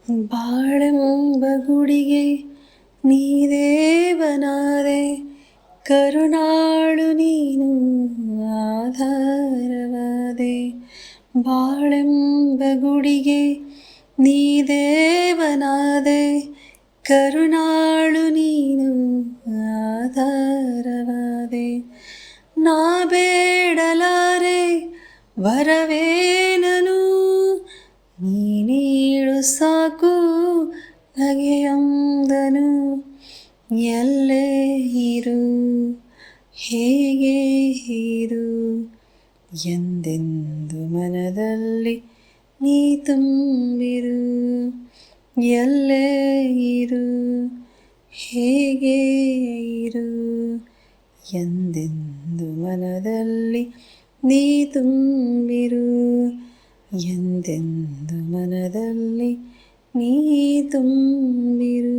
ಬಾಳೆಂಬ ಗುಡಿಗೆ ನೀ ದೇವನಾದೆ, ಕರುಣಾಳು ನೀನು ಆಧಾರವಾದೆ. ಬಾಳೆಂಬ ಗುಡಿಗೆ ನೀ ದೇವನಾದೆ, ಕರುಣಾಳು ನೀನು ಆಧಾರವಾದೆ. ನಾ ಬೇಡಲಾರೆ ವರವೇನನು, ನೀ ನೀಡು ಸಾಕು ನಗೆಯೊಂದನು. ಎಲ್ಲೇ ಇರು ಹೇಗೆ ಇರು, ಎಂದೆಂದು ಮನದಲ್ಲಿ ನೀ ತುಂಬಿರು. ಎಲ್ಲೇ ಇರು ಹೇಗೆ ಇರು, ಎಂದೆಂದು ಮನದಲ್ಲಿ ನೀ ತುಂಬಿರು. ಎಂದೆಂದು ಮನದಲ್ಲಿ ನೀ ತುಂಬಿರು.